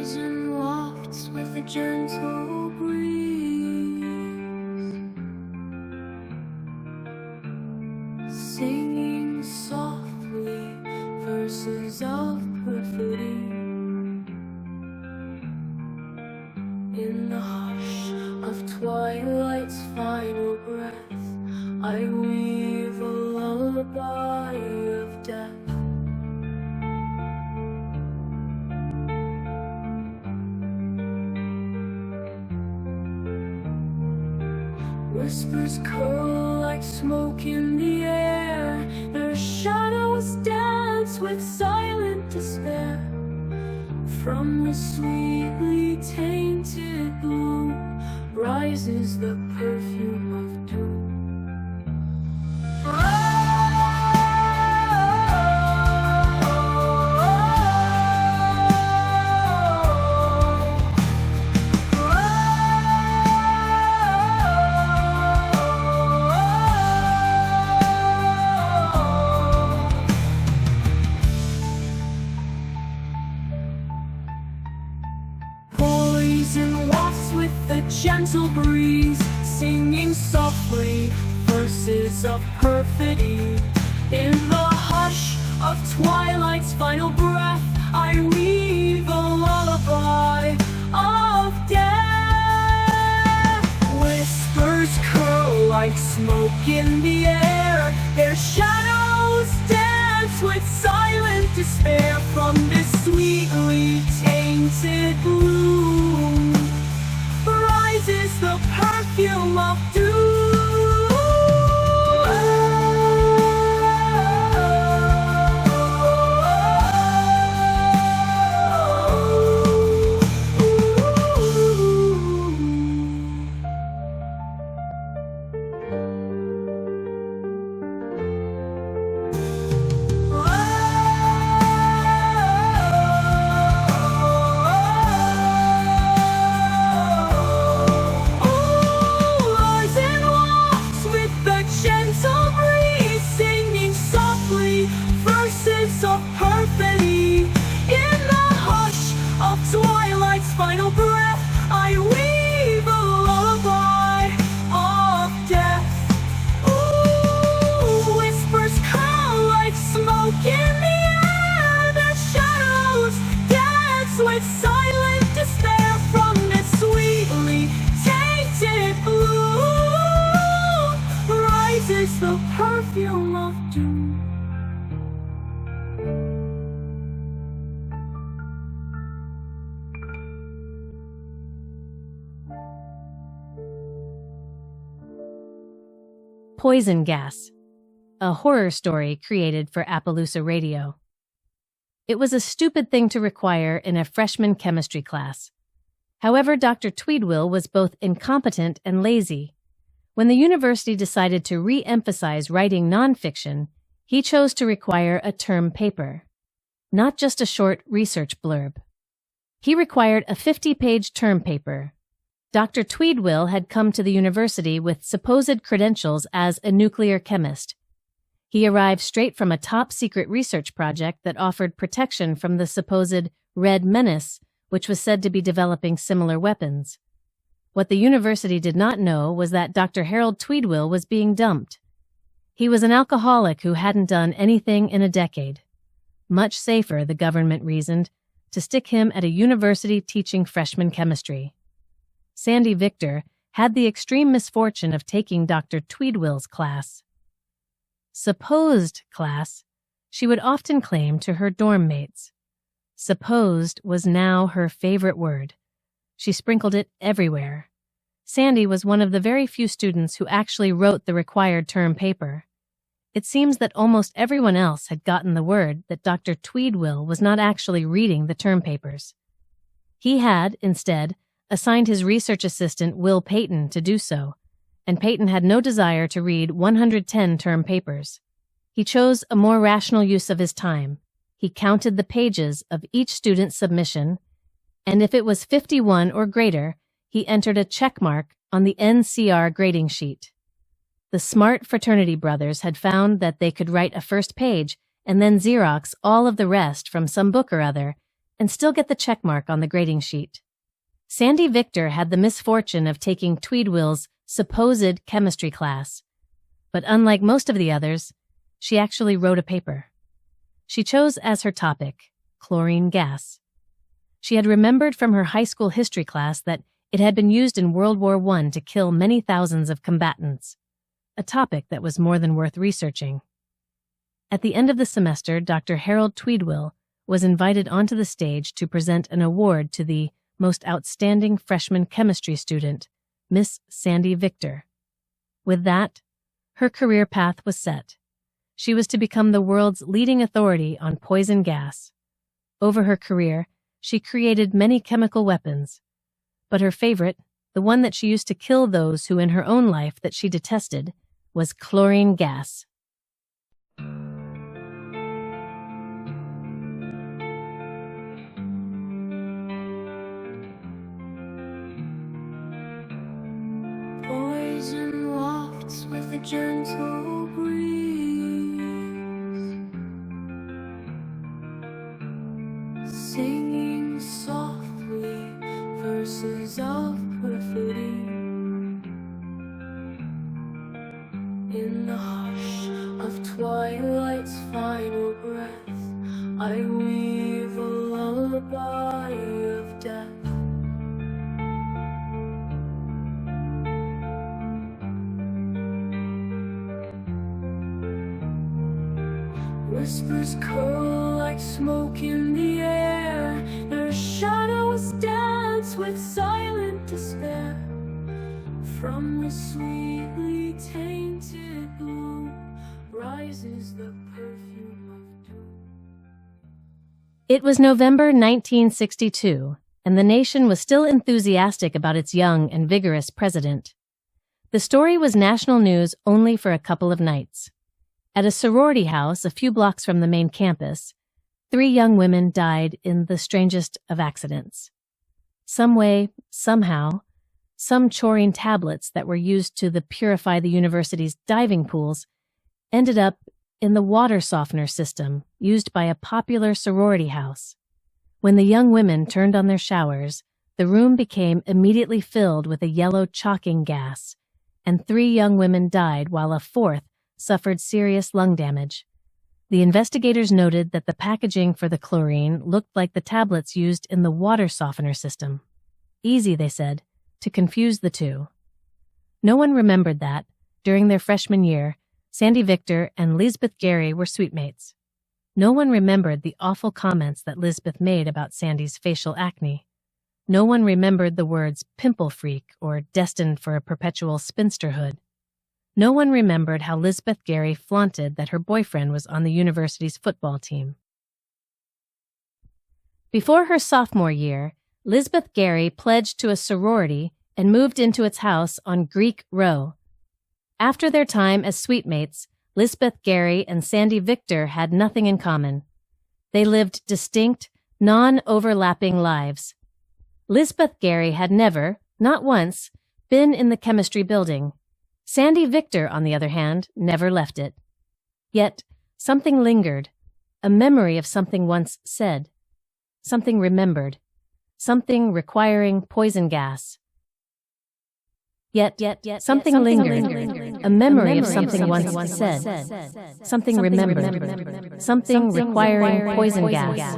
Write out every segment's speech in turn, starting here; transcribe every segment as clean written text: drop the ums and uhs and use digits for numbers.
Poison wafts with a gentle breeze, singing softly verses of perfidy. In the hush of twilight's final breath, I weave a lullaby of death. Whispers curl like smoke in the air, their shadows dance with silent despair. From the sweetly tainted blue rises the perfume of doom. Poison wafts with a gentle breeze, singing softly verses of perfidy. In the hush of twilight's final breath, I weave a lullaby of death. Whispers curl like smoke in the air, their shadows dance with silent despair. From this sweetly tainted bloom rises the perfume of doom. Of perfidy. In the hush of twilight's final breath, I weave a lullaby of death. Ooh, whispers curl like smoke in the air, their shadows dance with silent despair. From this sweetly tainted blue rises the perfume of doom. Poison Gas, a horror story created for Appaloosa Radio. It was a stupid thing to require in a freshman chemistry class. However, Dr. Tweedwill was both incompetent and lazy. When the university decided to re-emphasize writing nonfiction, he chose to require a term paper, not just a short research blurb. He required a 50-page term paper. Dr. Tweedwill had come to the university with supposed credentials as a nuclear chemist. He arrived straight from a top-secret research project that offered protection from the supposed Red Menace, which was said to be developing similar weapons. What the university did not know was that Dr. Harold Tweedwill was being dumped. He was an alcoholic who hadn't done anything in a decade. Much safer, the government reasoned, to stick him at a university teaching freshman chemistry. Sandy Victor had the extreme misfortune of taking Dr. Tweedwill's class. Supposed class, she would often claim to her dorm mates. Supposed was now her favorite word. She sprinkled it everywhere. Sandy was one of the very few students who actually wrote the required term paper. It seems that almost everyone else had gotten the word that Dr. Tweedwill was not actually reading the term papers. He had, instead, assigned his research assistant Will Payton to do so, and Payton had no desire to read 110 term papers. He chose a more rational use of his time. He counted the pages of each student's submission, and if it was 51 or greater, he entered a check mark on the NCR grading sheet. The smart fraternity brothers had found that they could write a first page and then Xerox all of the rest from some book or other, and still get the check mark on the grading sheet. Sandy Victor had the misfortune of taking Tweedwill's supposed chemistry class, but unlike most of the others, she actually wrote a paper. She chose as her topic chlorine gas. She had remembered from her high school history class that it had been used in World War I to kill many thousands of combatants, a topic that was more than worth researching. At the end of the semester, Dr. Harold Tweedwill was invited onto the stage to present an award to the most outstanding freshman chemistry student, Miss Sandy Victor. With that, her career path was set. She was to become the world's leading authority on poison gas. Over her career, she created many chemical weapons, but her favorite, the one that she used to kill those who in her own life that she detested, was chlorine gas. Poison wafts with a gentle breeze, singing softly verses of perfidy. In the hush of twilight's final breath, I weave a lullaby of death. Whispers curl like smoke in the air, their shadows dance with silent despair. From the sweetly tainted gloom rises the perfume of doom. It was November 1962, and the nation was still enthusiastic about its young and vigorous president. The story was national news only for a couple of nights. At a sorority house a few blocks from the main campus, 3 young women died in the strangest of accidents. Some way, somehow, some chlorine tablets that were used to purify the university's diving pools ended up in the water softener system used by a popular sorority house. When the young women turned on their showers, the room became immediately filled with a yellow chalking gas, and 3 young women died while a 4th suffered serious lung damage. The investigators noted that the packaging for the chlorine looked like the tablets used in the water softener system. Easy, they said, to confuse the two. No one remembered that, during their freshman year, Sandy Victor and Lisbeth Gary were suitemates. No one remembered the awful comments that Lisbeth made about Sandy's facial acne. No one remembered the words pimple freak or destined for a perpetual spinsterhood. No one remembered how Lisbeth Gary flaunted that her boyfriend was on the university's football team. Before her sophomore year, Lisbeth Gary pledged to a sorority and moved into its house on Greek Row. After their time as suitemates, Lisbeth Gary and Sandy Victor had nothing in common. They lived distinct, non-overlapping lives. Lisbeth Gary had never, not once, been in the chemistry building. Sandy Victor, on the other hand, never left it. Yet, something lingered, a memory of something once said, something remembered, something requiring poison gas. Yet, something lingered, a memory of something once said, something remembered, something requiring poison gas.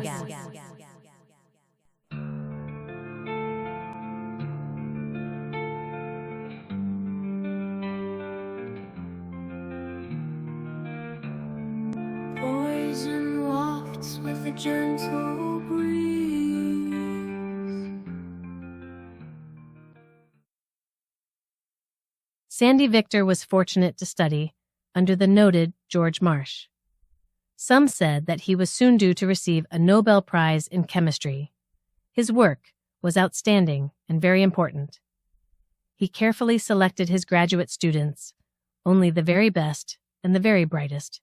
Poison wafts with a gentle breeze, Sandy Victor was fortunate to study under the noted George Marsh. Some said that he was soon due to receive a Nobel Prize in chemistry. His work was outstanding and very important. He carefully selected his graduate students, only the very best and the very brightest.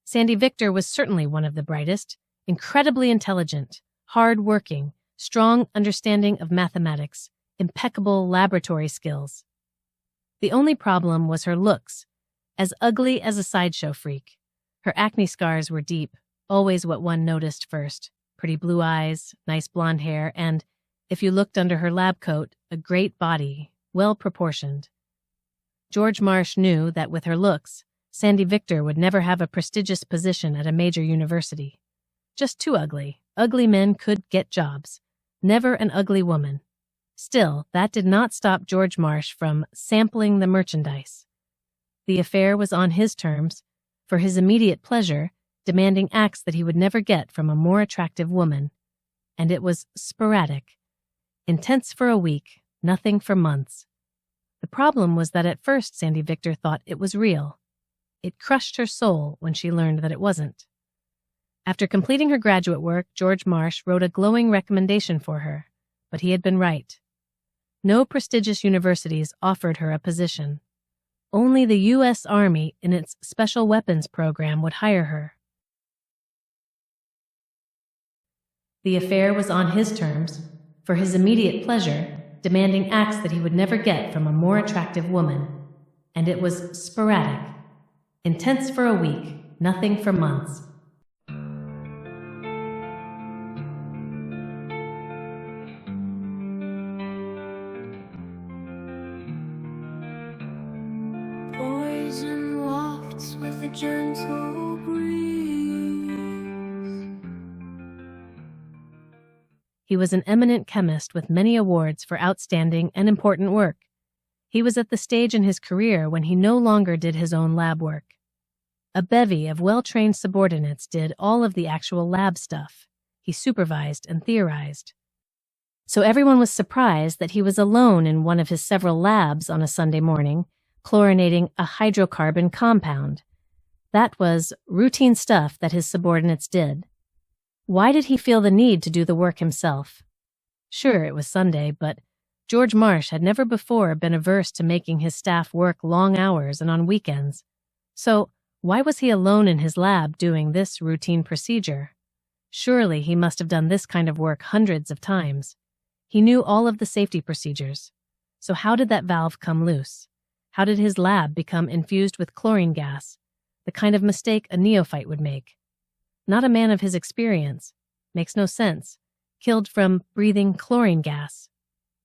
Sandy Victor was certainly one of the brightest, incredibly intelligent, hard-working, strong understanding of mathematics, impeccable laboratory skills. The only problem was her looks, as ugly as a sideshow freak. Her acne scars were deep, always what one noticed first, pretty blue eyes, nice blonde hair, and, if you looked under her lab coat, a great body, well proportioned. George Marsh knew that with her looks, Sandy Victor would never have a prestigious position at a major university. Just too ugly. Ugly men could get jobs. Never an ugly woman. Still, that did not stop George Marsh from sampling the merchandise. The affair was on his terms, for his immediate pleasure, demanding acts that he would never get from a more attractive woman. And it was sporadic. Intense for a week, nothing for months. The problem was that at first Sandy Victor thought it was real. It crushed her soul when she learned that it wasn't. After completing her graduate work, George Marsh wrote a glowing recommendation for her, but he had been right. No prestigious universities offered her a position. Only the U.S. Army in its Special Weapons program would hire her. The affair was on his terms, for his immediate pleasure, demanding acts that he would never get from a more attractive woman. And it was sporadic. Intense for a week, nothing for months. Poison wafts with a gentle breeze. He was an eminent chemist with many awards for outstanding and important work. He was at the stage in his career when he no longer did his own lab work. A bevy of well-trained subordinates did all of the actual lab stuff. He supervised and theorized. So everyone was surprised that he was alone in one of his several labs on a Sunday morning, chlorinating a hydrocarbon compound. That was routine stuff that his subordinates did. Why did he feel the need to do the work himself? Sure, it was Sunday, but George Marsh had never before been averse to making his staff work long hours and on weekends. So, why was he alone in his lab doing this routine procedure? Surely he must have done this kind of work hundreds of times. He knew all of the safety procedures. So how did that valve come loose? How did his lab become infused with chlorine gas, the kind of mistake a neophyte would make? Not a man of his experience. Makes no sense. Killed from breathing chlorine gas.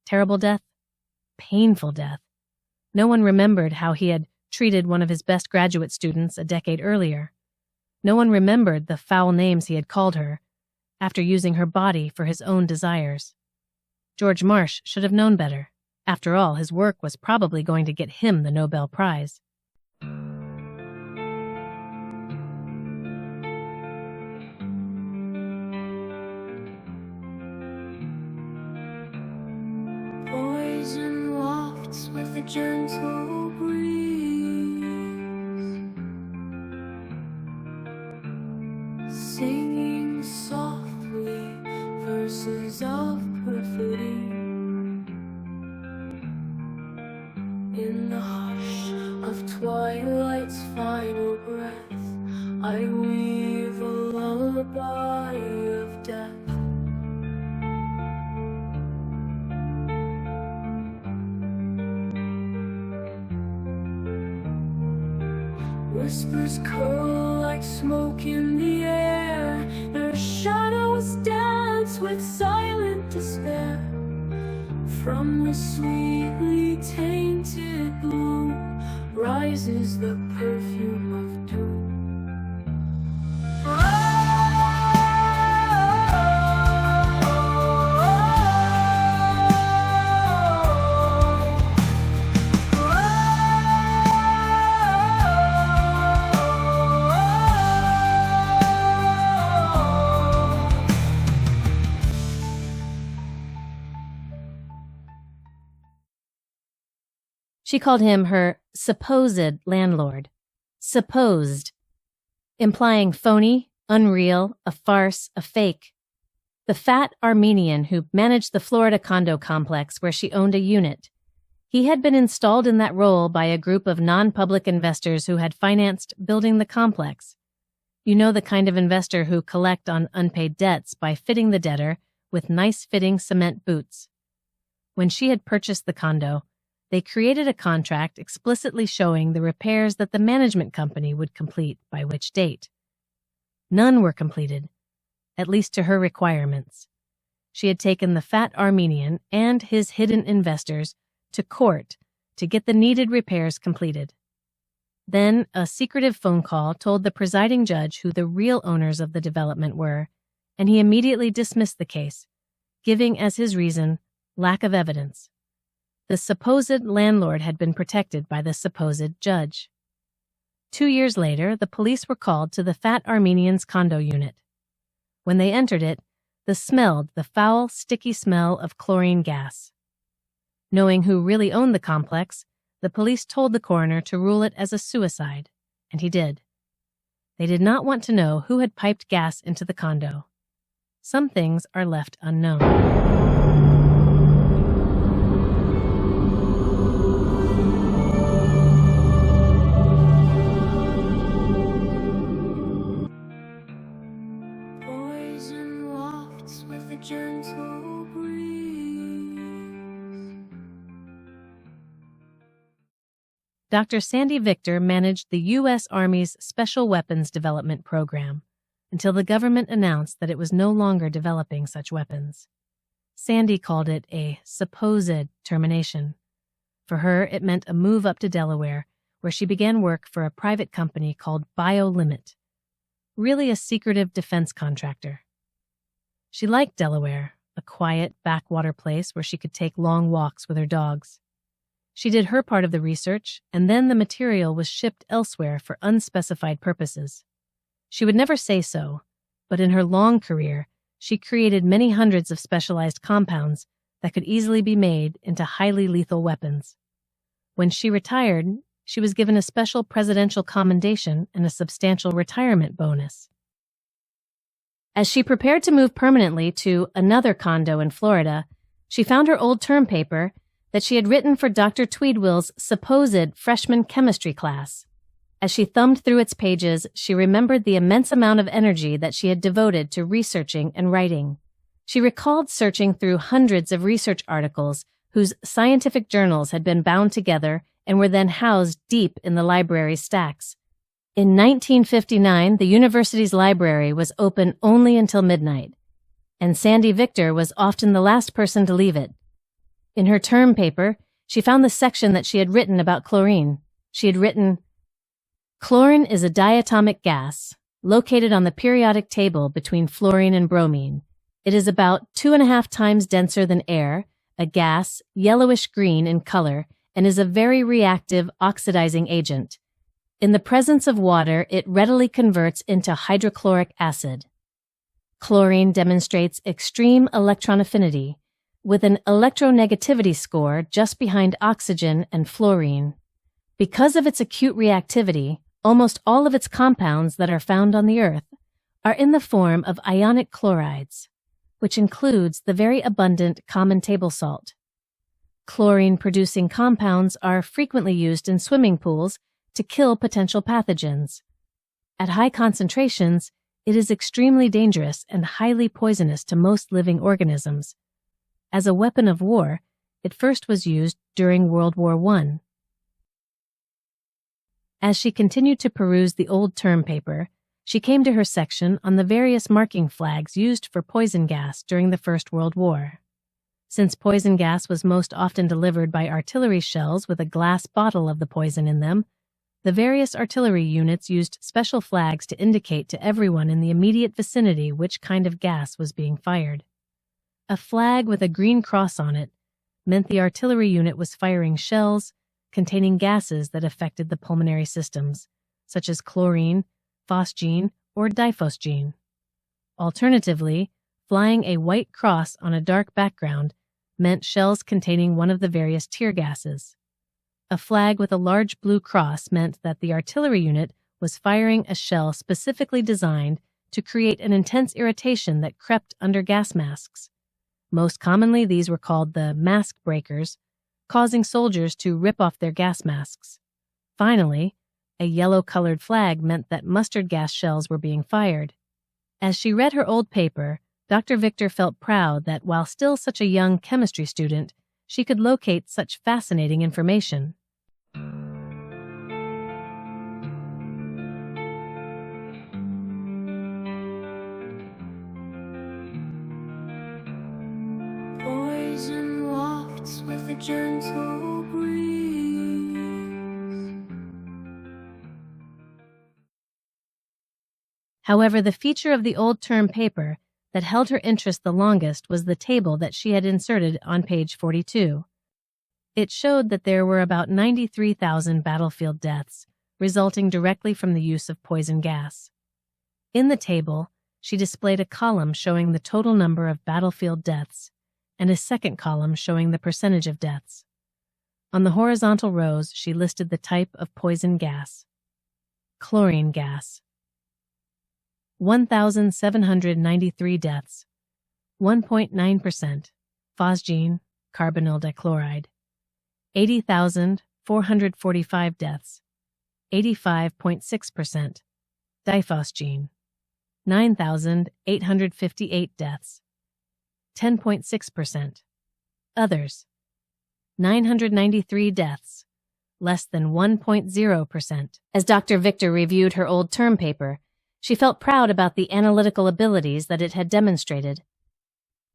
Terrible death? Painful death. No one remembered how he had treated one of his best graduate students a decade earlier. No one remembered the foul names he had called her, after using her body for his own desires. George Marsh should have known better. After all, his work was probably going to get him the Nobel Prize. Poison wafts with a gentle breeze. Singing softly verses of perfidy. In the hush of twilight's final breath, I weave a lullaby of death. Whispers curl like smoke in the air. Their shadows dance with silent despair. From the sweetly tainted blue rises the perfume of doom. She called him her supposed landlord. Supposed. Implying phony, unreal, a farce, a fake. The fat Armenian who managed the Florida condo complex where she owned a unit. He had been installed in that role by a group of non-public investors who had financed building the complex. You know, the kind of investor who collect on unpaid debts by fitting the debtor with nice-fitting cement boots. When she had purchased the condo, they created a contract explicitly showing the repairs that the management company would complete by which date. None were completed, at least to her requirements. She had taken the fat Armenian and his hidden investors to court to get the needed repairs completed. Then a secretive phone call told the presiding judge who the real owners of the development were, and he immediately dismissed the case, giving as his reason lack of evidence. The supposed landlord had been protected by the supposed judge. 2 years later, the police were called to the fat Armenian's condo unit. When they entered it, they smelled the foul, sticky smell of chlorine gas. Knowing who really owned the complex, the police told the coroner to rule it as a suicide, and he did. They did not want to know who had piped gas into the condo. Some things are left unknown. Poison wafts with a gentle breeze. Dr. Sandy Victor managed the U.S. Army's Special Weapons Development Program until the government announced that it was no longer developing such weapons. Sandy called it a supposed termination. For her, it meant a move up to Delaware, where she began work for a private company called BioLimit, really a secretive defense contractor. She liked Delaware, a quiet backwater place where she could take long walks with her dogs. She did her part of the research, and then the material was shipped elsewhere for unspecified purposes. She would never say so, but in her long career, she created many hundreds of specialized compounds that could easily be made into highly lethal weapons. When she retired, she was given a special presidential commendation and a substantial retirement bonus. As she prepared to move permanently to another condo in Florida, she found her old term paper that she had written for Dr. Tweedwill's supposed freshman chemistry class. As she thumbed through its pages, she remembered the immense amount of energy that she had devoted to researching and writing. She recalled searching through hundreds of research articles whose scientific journals had been bound together and were then housed deep in the library's stacks. In 1959, the university's library was open only until midnight, and Sandy Victor was often the last person to leave it. In her term paper, she found the section that she had written about chlorine. She had written, "Chlorine is a diatomic gas located on the periodic table between fluorine and bromine. It is about 2.5 times denser than air, a gas, yellowish-green in color, and is a very reactive oxidizing agent. In the presence of water, it readily converts into hydrochloric acid. Chlorine demonstrates extreme electron affinity, with an electronegativity score just behind oxygen and fluorine. Because of its acute reactivity, almost all of its compounds that are found on the Earth are in the form of ionic chlorides, which includes the very abundant common table salt. Chlorine-producing compounds are frequently used in swimming pools to kill potential pathogens. At high concentrations, it is extremely dangerous and highly poisonous to most living organisms. As a weapon of war, it first was used during World War I. As she continued to peruse the old term paper, she came to her section on the various marking flags used for poison gas during the First World War. Since poison gas was most often delivered by artillery shells with a glass bottle of the poison in them, the various artillery units used special flags to indicate to everyone in the immediate vicinity which kind of gas was being fired. A flag with a green cross on it meant the artillery unit was firing shells containing gases that affected the pulmonary systems, such as chlorine, phosgene, or diphosgene. Alternatively, flying a white cross on a dark background meant shells containing one of the various tear gases. A flag with a large blue cross meant that the artillery unit was firing a shell specifically designed to create an intense irritation that crept under gas masks. Most commonly, these were called the mask breakers, causing soldiers to rip off their gas masks. Finally, a yellow-colored flag meant that mustard gas shells were being fired. As she read her old paper, Dr. Victor felt proud that while still such a young chemistry student, she could locate such fascinating information. However, the feature of the old term paper that held her interest the longest was the table that she had inserted on page 42. It showed that there were about 93,000 battlefield deaths, resulting directly from the use of poison gas. In the table, she displayed a column showing the total number of battlefield deaths and a second column showing the percentage of deaths. On the horizontal rows, she listed the type of poison gas. Chlorine gas. 1,793 deaths. 1.9%. Phosgene, carbonyl dichloride. 80,445 deaths. 85.6%. Diphosgene. 9,858 deaths. 10.6%. Others. 993 deaths. Less than 1.0%. As Dr. Victor reviewed her old term paper, she felt proud about the analytical abilities that it had demonstrated.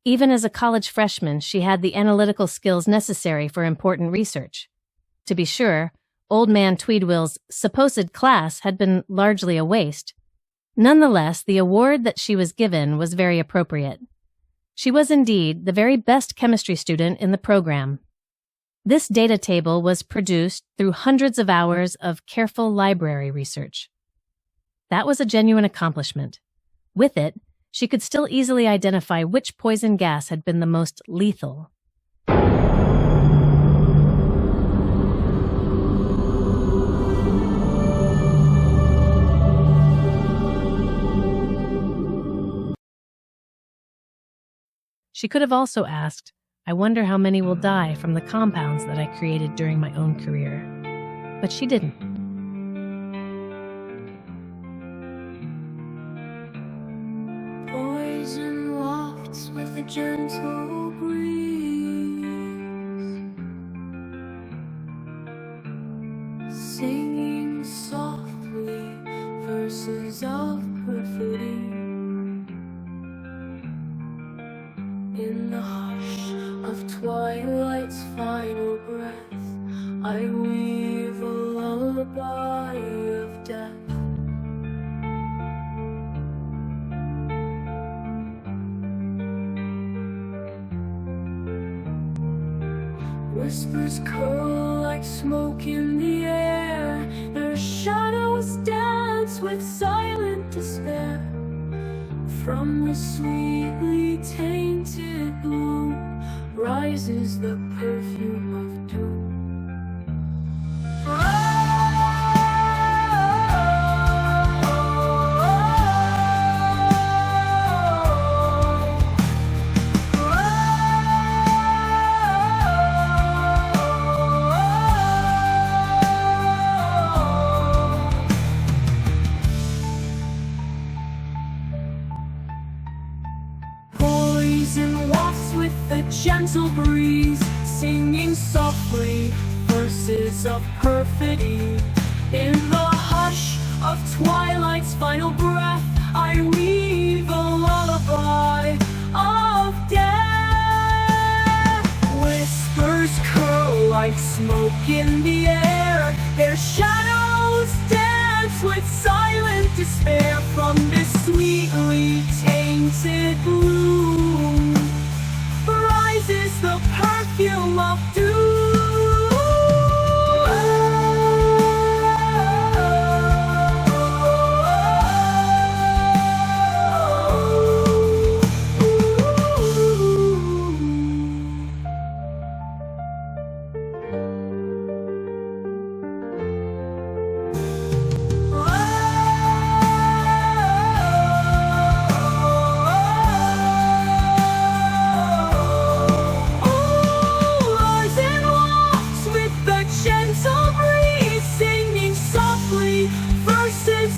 Even as a college freshman, she had the analytical skills necessary for important research. To be sure, old man Tweedwill's supposed class had been largely a waste. Nonetheless, the award that she was given was very appropriate. She was indeed the very best chemistry student in the program. This data table was produced through hundreds of hours of careful library research. That was a genuine accomplishment. With it, she could still easily identify which poison gas had been the most lethal. She could have also asked, I wonder how many will die from the compounds that I created during my own career. But she didn't. Poison wafts with a gentle breeze, singing softly verses of perfidy. In the hush of twilight's final breath, I weave a lullaby of death. Whispers curl like smoke in the air, their shadows dance with silent despair. From the sweetly tainted gloom rises the perfume of doom. Poison wafts with a gentle breeze, singing softly verses of perfidy. In the hush of twilight's final breath, I weave a lullaby of death. Whispers curl like smoke in the air, their shadows dance with silent despair. From this sweetly tainted bloom rises the perfume of doom.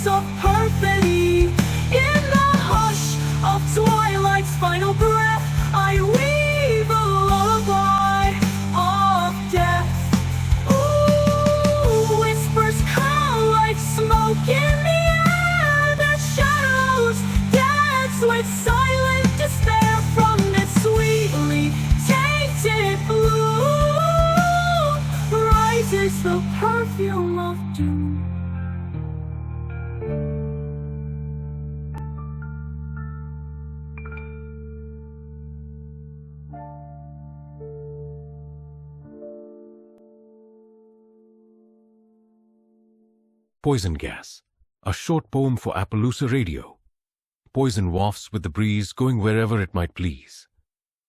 Of perfidy. In the hush of twilight's final breath, I weave a lullaby of death. Ooh, whispers curl like smoke in the air, their shadows dance with silent despair. From this sweetly tainted blue rises the perfume of doom. Poison gas. A short poem for Appaloosa Radio. Poison wafts with the breeze, going wherever it might please.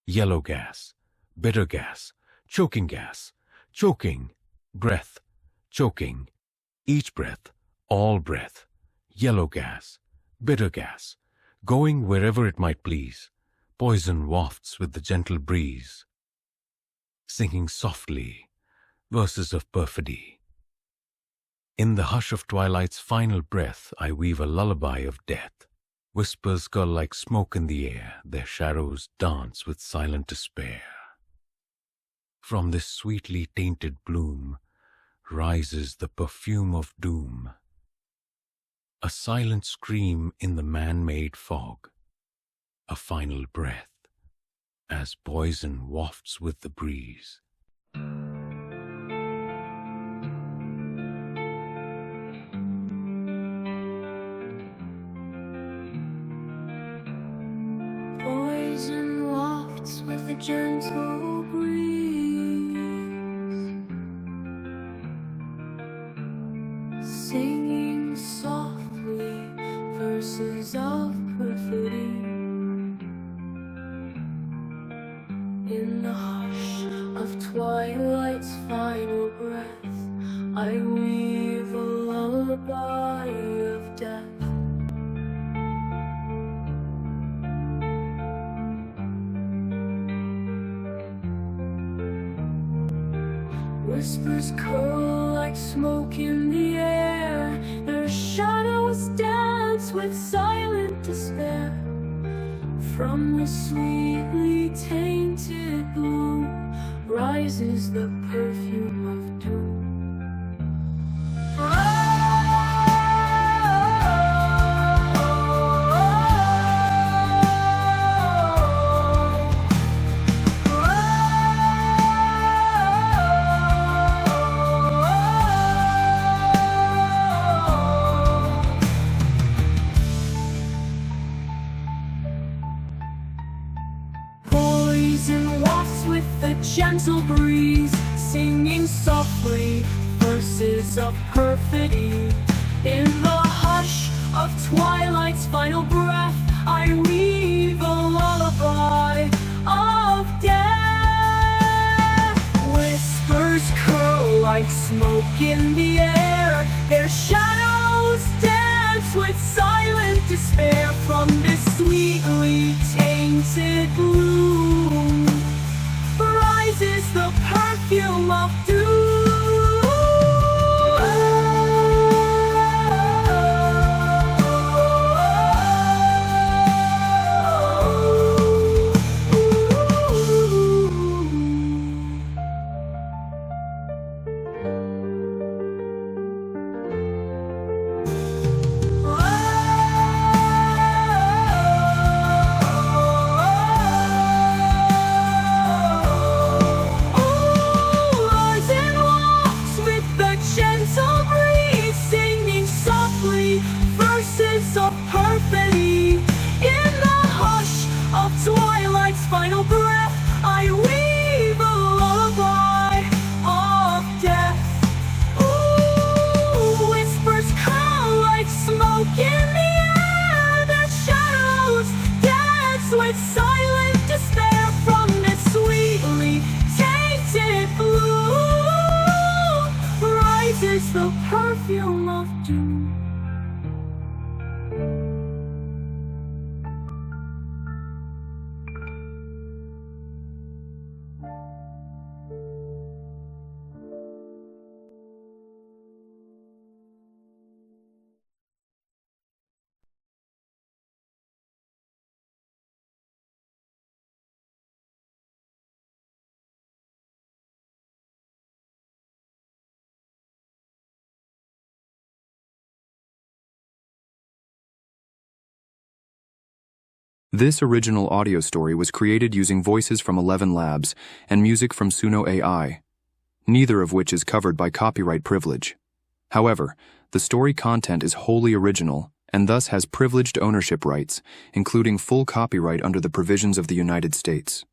Yellow gas. Bitter gas. Choking gas. Choking. Breath. Choking. Each breath. All breath. Yellow gas. Bitter gas. Going wherever it might please. Poison wafts with the gentle breeze. Singing softly. Verses of perfidy. In the hush of twilight's final breath, I weave a lullaby of death. Whispers curl like smoke in the air, their shadows dance with silent despair. From this sweetly tainted bloom rises the perfume of doom. A silent scream in the man-made fog. A final breath as poison wafts with the breeze. Poison wafts with a gentle breeze, singing softly verses of perfidy. In the hush of twilight's final breath, I weave a lullaby of death. Whispers curl like smoke in the air, their shadows dance with silent despair. From the sweetly tainted bloom rises the perfume of doom. Poison wafts with a gentle breeze, singing softly verses of perfidy. In the hush of twilight's final breath, I weave a lullaby of death. Whispers curl like smoke in the air, their shadows dance with silent despair. From this sweetly tainted bloom rises the perfume of doom. Of perfidy. In the hush of twilight's final breath, I weave a lullaby of death. Ooh, whispers curl like smoke in the air, their shadows dance with silent despair. From this sweetly tainted bloom rises the perfume of doom. This original audio story was created using voices from 11 Labs and music from Suno AI, neither of which is covered by copyright privilege. However, the story content is wholly original and thus has privileged ownership rights, including full copyright under the provisions of the United States.